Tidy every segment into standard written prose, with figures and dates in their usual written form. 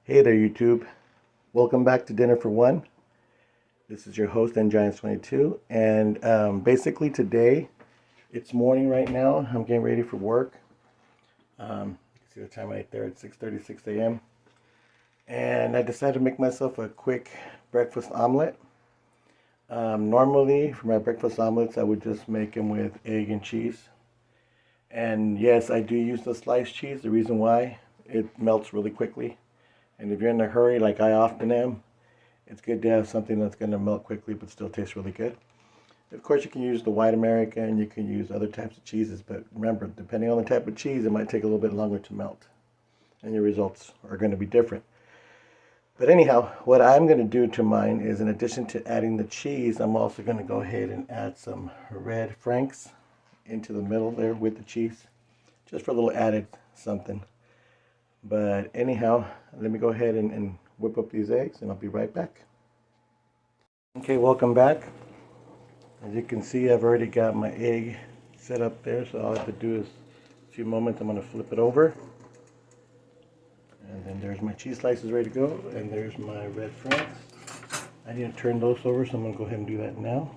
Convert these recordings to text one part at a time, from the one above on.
Hey there, YouTube. Welcome back to Dinner for One. This is your host, Giants22, and basically today, it's morning right now. I'm getting ready for work. You can see the time right there at 6:36 a.m. And I decided to make myself a quick breakfast omelet. Normally, for my breakfast omelets, I would just make them with egg and cheese. And yes, I do use the sliced cheese. The reason why, it melts really quickly. And if you're in a hurry, like I often am, it's good to have something that's going to melt quickly but still taste really good. Of course, you can use the white American, you can use other types of cheeses, but remember, depending on the type of cheese, it might take a little bit longer to melt. And your results are going to be different. But anyhow, what I'm going to do to mine is, in addition to adding the cheese, I'm also going to go ahead and add some red franks into the middle there with the cheese, just for a little added something. But anyhow, let me go ahead and whip up these eggs, and I'll be right back. Okay, welcome back. As you can see, I've already got my egg set up there, so all I have to do is, a few moments, I'm going to flip it over. And then there's my cheese slices ready to go, and there's my red franks. I need to turn those over, so I'm going to go ahead and do that now.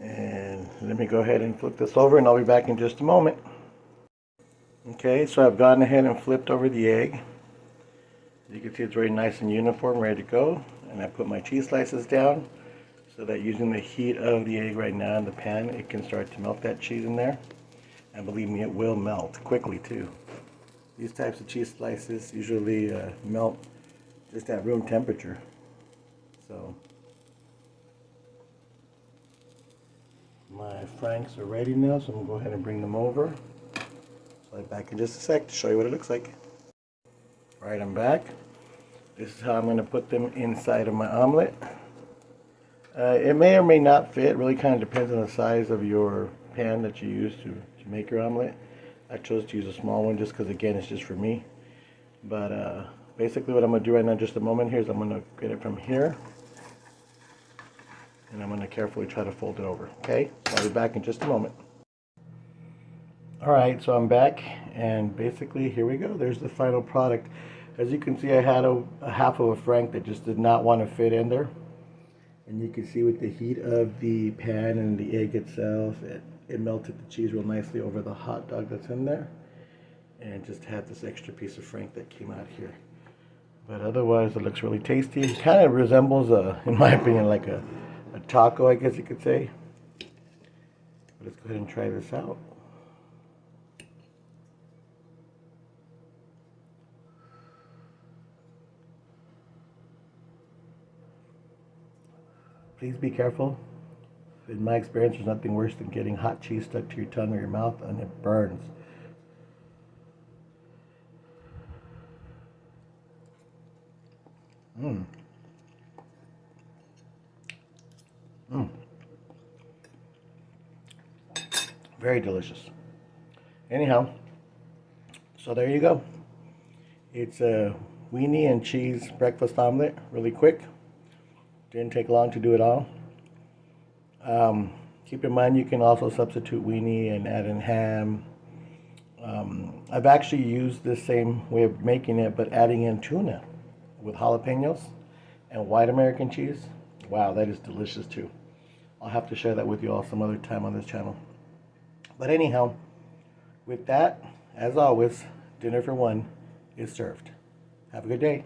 And let me go ahead and flip this over, and I'll be back in just a moment. Okay, so I've gone ahead and flipped over the egg. As you can see, it's very nice and uniform, ready to go. And I put my cheese slices down so that using the heat of the egg right now in the pan, it can start to melt that cheese in there. And believe me, it will melt quickly too. These types of cheese slices usually melt just at room temperature. So my franks are ready now, so I'm going to go ahead and bring them over. So I'll be back in just a sec to show you what it looks like. Alright, I'm back. This is how I'm going to put them inside of my omelet. It may or may not fit. It really kind of depends on the size of your pan that you use to make your omelet. I chose to use a small one just because, again, it's just for me. But basically what I'm going to do right now in just a moment here is I'm going to get it from here. And I'm going to carefully try to fold it over. Okay? So I'll be back in just a moment. Alright, so I'm back, and basically here we go. There's the final product. As you can see, I had a half of a frank that just did not want to fit in there. And you can see with the heat of the pan and the egg itself, it melted the cheese real nicely over the hot dog that's in there. And just had this extra piece of frank that came out here. But otherwise, it looks really tasty. It kind of resembles, in my opinion, like a taco, I guess you could say. But let's go ahead and try this out. Please be careful. In my experience, there's nothing worse than getting hot cheese stuck to your tongue or your mouth, and it burns. Mmm. Mmm. Very delicious. Anyhow, so there you go. It's a weenie and cheese breakfast omelet, really quick. Didn't take long to do it all. Keep in mind you can also substitute weenie and add in ham. I've actually used the same way of making it, but adding in tuna with jalapenos and white American cheese. Wow, that is delicious too. I'll have to share that with you all some other time on this channel. But anyhow, with that, as always, dinner for one is served. Have a good day.